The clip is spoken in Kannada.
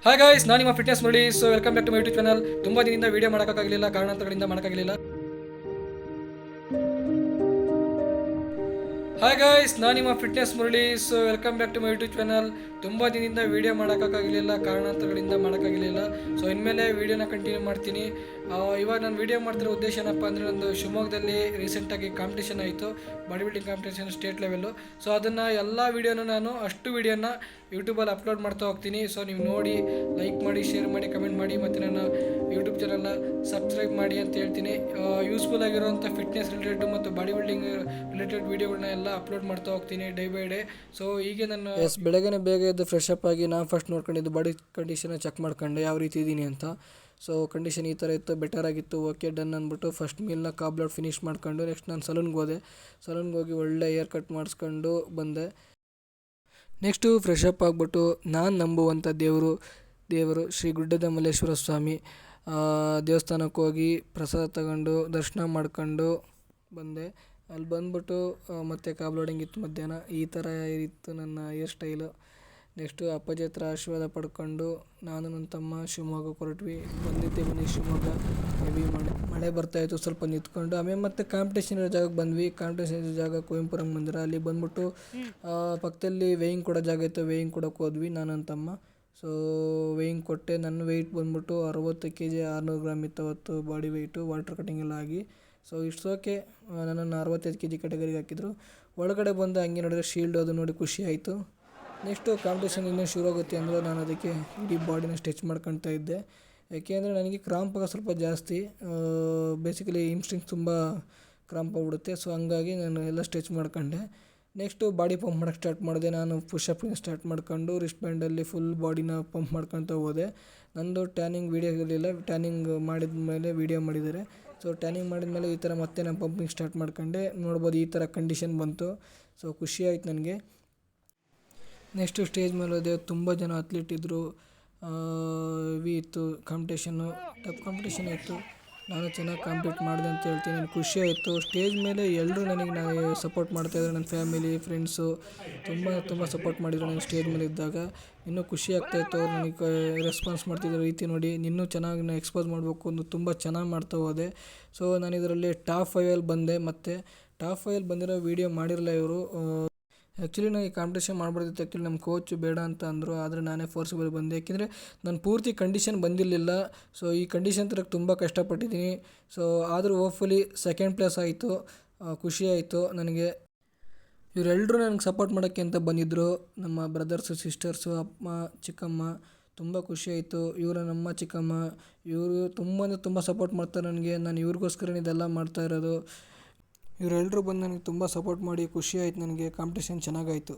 ಹಾಯ್ ಗಾಯ್ಸ್, ನಾನು ನಿಮ್ಮ fitness Murali. So welcome back to my YouTube channel. ತುಂಬ ದಿನದಿಂದ ವೀಡಿಯೋ ಮಾಡೋಕ್ಕಾಗಲಿಲ್ಲ, ಕಾರಣಾಂತರಗಳಿಂದ ಮಾಡೋಕ್ಕಾಗಲಿಲ್ಲ. ಹಾಯ್ ಗಾಯ್ಸ್, ನಾನು ನಿಮ್ಮ fitness Murali. So welcome back to my YouTube channel. ತುಂಬ ದಿನದಿಂದ ವೀಡಿಯೋ ಮಾಡೋಕ್ಕಾಗಲಿಲ್ಲ, ಕಾರಣಾಂತರಗಳಿಂದ ಮಾಡೋಕ್ಕಾಗಲಿಲ್ಲ. ಸೊ ಇನ್ಮೇಲೆ ವೀಡಿಯೋನ ಕಂಟಿನ್ಯೂ ಮಾಡ್ತೀನಿ. ಇವಾಗ ನಾನು ವೀಡಿಯೋ ಮಾಡ್ತಿರೋ ಉದ್ದೇಶ ಏನಪ್ಪ ಅಂದರೆ, ನಂದು ಶಿವಮೊಗ್ಗದಲ್ಲಿ ರೀಸೆಂಟಾಗಿ ಕಾಂಪಿಟೇಷನ್ ಆಯಿತು, body building competition state level. So ಅದನ್ನು ಎಲ್ಲ ವೀಡಿಯೋನ ನಾನು ಅಷ್ಟು ವೀಡಿಯೋನ ಯೂಟ್ಯೂಬಲ್ಲಿ ಅಪ್ಲೋಡ್ ಮಾಡ್ತಾ ಹೋಗ್ತೀನಿ. ಸೊ ನೀವು ನೋಡಿ, ಲೈಕ್ ಮಾಡಿ, ಶೇರ್ ಮಾಡಿ, ಕಮೆಂಟ್ ಮಾಡಿ, ಮತ್ತು ನನ್ನ ಯೂಟ್ಯೂಬ್ ಚಾನಲ್ನ ಸಬ್ಸ್ಕ್ರೈಬ್ ಮಾಡಿ ಅಂತ ಹೇಳ್ತೀನಿ. ಯೂಸ್ಫುಲ್ ಆಗಿರುವಂಥ ಫಿಟ್ನೆಸ್ ರಿಲೇಟೆಡ್ ಮತ್ತು ಬಾಡಿ ಬಿಲ್ಡಿಂಗ್ ರಿಲೇಟೆಡ್ ವೀಡಿಯೋಗಳನ್ನ ಎಲ್ಲ ಅಪ್ಲೋಡ್ ಮಾಡ್ತಾ ಹೋಗ್ತೀನಿ ಡೇ ಬೈ ಡೇ. ಸೊ ಹೀಗೆ ನಾನು ಬೆಳಗ್ಗೆ ಬೇಗ ಎದ್ದು ಫ್ರೆಶ್ ಅಪ್ ಆಗಿ ನಾನು ಫಸ್ಟ್ ನೋಡ್ಕೊಂಡಿದ್ದು ಬಾಡಿ ಕಂಡೀಷನ್ನ ಚೆಕ್ ಮಾಡ್ಕೊಂಡೆ, ಯಾವ ರೀತಿ ಇದ್ದೀನಿ ಅಂತ. ಸೊ ಕಂಡೀಷನ್ ಈ ಥರ ಇತ್ತು, ಬೆಟರ್ ಆಗಿತ್ತು, ಓಕೆ ಡನ್ ಅಂದ್ಬಿಟ್ಟು ಫಸ್ಟ್ ಮೀಲ್ನ ಕಾಬ್ಲೌಟ್ ಫಿನಿಷ್ ಮಾಡ್ಕೊಂಡು ನೆಕ್ಸ್ಟ್ ನಾನು ಸಲೂನ್ಗೆ ಹೋದೆ. ಸಲೂನ್ಗೆ ಹೋಗಿ ಒಳ್ಳೆ ಹೇರ್ ಕಟ್ ಮಾಡಿಸ್ಕೊಂಡು ಬಂದೆ. ನೆಕ್ಸ್ಟು ಫ್ರೆಶ್ ಅಪ್ ಆಗಿಬಿಟ್ಟು ನಾನು ನಂಬುವಂಥ ದೇವರು ಶ್ರೀ ಗುಡ್ಡದ ಮಲ್ಲೇಶ್ವರ ಸ್ವಾಮಿ ದೇವಸ್ಥಾನಕ್ಕೆ ಹೋಗಿ ಪ್ರಸಾದ ತಗೊಂಡು ದರ್ಶನ ಮಾಡ್ಕೊಂಡು ಬಂದೆ. ಅಲ್ಲಿ ಬಂದ್ಬಿಟ್ಟು ಮತ್ತೆ ಕಾಬ್ಲೋಡಿಂಗ್ ಇತ್ತು ಮಧ್ಯಾಹ್ನ. ಈ ಥರ ಇತ್ತು ನನ್ನ ಹೇರ್ ಸ್ಟೈಲು. ನೆಕ್ಸ್ಟು ಅಪ್ಪಾಜಿ ಹತ್ರ ಆಶೀರ್ವಾದ ಪಡ್ಕೊಂಡು ನಾನು ನನ್ನ ತಮ್ಮ ಶಿವಮೊಗ್ಗಕ್ಕೆ ಹೊರಟ್ವಿ. ಬಂದಿದ್ದೆ ಶಿವಮೊಗ್ಗ. ಹೆವಿ ಮಳೆ ಬರ್ತಾಯಿತ್ತು, ಸ್ವಲ್ಪ ನಿಂತ್ಕೊಂಡು ಆಮೇಲೆ ಮತ್ತೆ ಕಾಂಪಿಟೇಷನ್ ಇರೋ ಜಾಗಕ್ಕೆ ಬಂದ್ವಿ. ಕಾಂಪಿಟೇಷನ್ ಇರೋ ಜಾಗ ಕುವೆಂಪುರಂ ಮಂದಿರ. ಅಲ್ಲಿ ಬಂದ್ಬಿಟ್ಟು ಪಕ್ಕದಲ್ಲಿ ವೇಯಿಂಗ್ ಕೊಡೋ ಜಾಗ ಇತ್ತು, ವೇಯಿಂಗ್ ಕೊಡೋಕೆ ಹೋದ್ವಿ ನಾನು ನನ್ನ ತಮ್ಮ. ಸೊ ವೇಯಿಂಗ್ ಕೊಟ್ಟೆ. ನನ್ನ ವೆಯ್ಟ್ ಬಂದ್ಬಿಟ್ಟು 60 kg 600 ಗ್ರಾಮ್ ಇತ್ತು ಅವತ್ತು ಬಾಡಿ ವೆಯ್ಟು, ವಾಟರ್ ಕಟಿಂಗ್ ಎಲ್ಲ ಆಗಿ. ಸೊ ಇಟ್ಸ್ ಓಕೆ, ನನ್ನನ್ನು 65 kg ಕ್ಯಾಟಗರಿಗೆ ಹಾಕಿದ್ರು. ಒಳಗಡೆ ಬಂದು ಹಂಗೆ ನೋಡಿದ್ರೆ ಶೀಲ್ಡ್ ಅದು ನೋಡಿ ಖುಷಿ ಆಯಿತು. ನೆಕ್ಸ್ಟು ಕಾಂಪಿಟೇಷನ್ ಇನ್ನೂ ಶುರು ಆಗುತ್ತೆ ಅಂದರೆ ನಾನು ಅದಕ್ಕೆ ಇಡೀ ಬಾಡಿನ ಸ್ಟ್ರೆಚ್ ಮಾಡ್ಕೊತಾ ಇದ್ದೆ. ಯಾಕೆಂದರೆ ನನಗೆ ಕ್ರಾಂಪ್ ಆಗೋದು ಸ್ವಲ್ಪ ಜಾಸ್ತಿ, ಬೇಸಿಕಲಿ ಇನ್ಸ್ಟಿಂಕ್ಟ್ ತುಂಬ ಕ್ರಾಂಪ್ ಆಗಿಬಿಡುತ್ತೆ. ಸೊ ಹಂಗಾಗಿ ನಾನು ಎಲ್ಲ ಸ್ಟ್ರೆಚ್ ಮಾಡ್ಕೊಂಡೆ. ನೆಕ್ಸ್ಟು ಬಾಡಿ ಪಂಪ್ ಮಾಡೋಕ್ಕೆ ಸ್ಟಾರ್ಟ್ ಮಾಡಿದೆ. ನಾನು ಪುಷಪ್ಪಿಂಗ್ ಸ್ಟಾರ್ಟ್ ಮಾಡ್ಕೊಂಡು ರಿಸ್ಟ್ ಬ್ಯಾಂಡಲ್ಲಿ ಫುಲ್ ಬಾಡಿನ ಪಂಪ್ ಮಾಡ್ಕೊತ ಹೋದೆ. ನಂದು ಟ್ಯಾನಿಂಗ್ ವೀಡಿಯೋ ಇರಲಿಲ್ಲ, ಟ್ಯಾನಿಂಗ್ ಮಾಡಿದ ಮೇಲೆ ವೀಡಿಯೋ ಮಾಡಿದ್ದಾರೆ. ಸೊ ಟ್ಯಾನಿಂಗ್ ಮಾಡಿದ ಮೇಲೆ ಈ ಥರ ಮತ್ತೆ ನಾನು ಪಂಪಿಂಗ್ ಸ್ಟಾರ್ಟ್ ಮಾಡ್ಕೊಂಡೆ. ನೋಡ್ಬೋದು ಈ ಥರ ಕಂಡೀಷನ್ ಬಂತು. ಸೊ ಖುಷಿ ಆಯ್ತು ನನಗೆ. ನೆಕ್ಸ್ಟು ಸ್ಟೇಜ್ ಮೇಲೆ ಹೋದೆ. ತುಂಬ ಜನ ಅಥ್ಲೀಟ್ ಇದ್ದರು, ಹೆವಿ ಇತ್ತು ಕಾಂಪಿಟೇಷನ್ನು, ಟಫ್ ಕಾಂಪಿಟೇಷನ್ ಇತ್ತು. ನಾನು ಚೆನ್ನಾಗಿ ಕಾಂಪೀಟ್ ಮಾಡಿದೆ ಅಂತ ಹೇಳ್ತೀನಿ. ನನಗೆ ಖುಷಿ ಆಯಿತು. ಸ್ಟೇಜ್ ಮೇಲೆ ಎಲ್ಲರೂ ನನಗೆ ಸಪೋರ್ಟ್ ಮಾಡ್ತಾಯಿದ್ರು. ನನ್ನ ಫ್ಯಾಮಿಲಿ, ಫ್ರೆಂಡ್ಸು ತುಂಬ ಸಪೋರ್ಟ್ ಮಾಡಿದರು ನನಗೆ ಸ್ಟೇಜ್ ಮೇಲೆ ಇದ್ದಾಗ. ಇನ್ನೂ ಖುಷಿ ಆಗ್ತಾಯಿತ್ತು. ಅವ್ರು ನನಗೆ ರೆಸ್ಪಾನ್ಸ್ ಮಾಡ್ತಿದ್ದ ರೀತಿ ನೋಡಿ, ಇನ್ನೂ ಚೆನ್ನಾಗಿ ನಾನು ಎಕ್ಸ್ಪೋಸ್ ಮಾಡಬೇಕು ಅಂತ ತುಂಬ ಚೆನ್ನಾಗಿ ಮಾಡ್ತಾ ಹೋದೆ. ಸೊ ನಾನು ಇದರಲ್ಲಿ ಟಾಪ್ 5 ಬಂದೆ. ಮತ್ತು ಟಾಪ್ 5 ಬಂದಿರೋ ವೀಡಿಯೋ ಮಾಡಿರಲಿಲ್ಲ ಇವರು. ಆ್ಯಕ್ಚುಲಿ ನಾನು ಈ ಕಾಂಪಿಟೇಷನ್ ಮಾಡಬಾರ್ದಿತ್ತು. ಆ್ಯಕ್ಚುಲಿ ನಮ್ಮ ಕೋಚ್ ಬೇಡ ಅಂತ ಅಂದರು, ಆದರೆ ನಾನೇ ಫೋರ್ಸಿಬಲ್ ಬಂದೆ. ಯಾಕೆಂದರೆ ನಾನು ಪೂರ್ತಿ ಕಂಡೀಷನ್ ಬಂದಿರಲಿಲ್ಲ. ಸೊ ಈ ಕಂಡೀಷನ್ ತರಕ್ಕೆ ತುಂಬ ಕಷ್ಟಪಟ್ಟಿದ್ದೀನಿ. ಸೊ ಆದರೂ ಹೋಪ್ಫುಲಿ ಸೆಕೆಂಡ್ ಪ್ಲೇಸ್ ಆಯಿತು. ಖುಷಿ ಆಯಿತು ನನಗೆ. ಇವರೆಲ್ಲರೂ ನನಗೆ ಸಪೋರ್ಟ್ ಮಾಡೋಕ್ಕೆ ಅಂತ ಬಂದಿದ್ದರು, ನಮ್ಮ ಬ್ರದರ್ಸು, ಸಿಸ್ಟರ್ಸು, ಅಮ್ಮ, ಚಿಕ್ಕಮ್ಮ. ತುಂಬ ಖುಷಿ ಆಯಿತು. ಇವರು ನಮ್ಮ ಚಿಕ್ಕಮ್ಮ, ಇವರು ತುಂಬ ಸಪೋರ್ಟ್ ಮಾಡ್ತಾರೆ ನನಗೆ. ನಾನು ಇವ್ರಿಗೋಸ್ಕರ ಇದೆಲ್ಲ ಮಾಡ್ತಾ ಇರೋದು. ಇವರೆಲ್ಲರೂ ಬಂದು ನನಗೆ ತುಂಬ ಸಪೋರ್ಟ್ ಮಾಡಿ ಖುಷಿ ಆಯಿತು ನನಗೆ. ಕಾಂಪಿಟೇಷನ್ ಚೆನ್ನಾಗಾಯಿತು.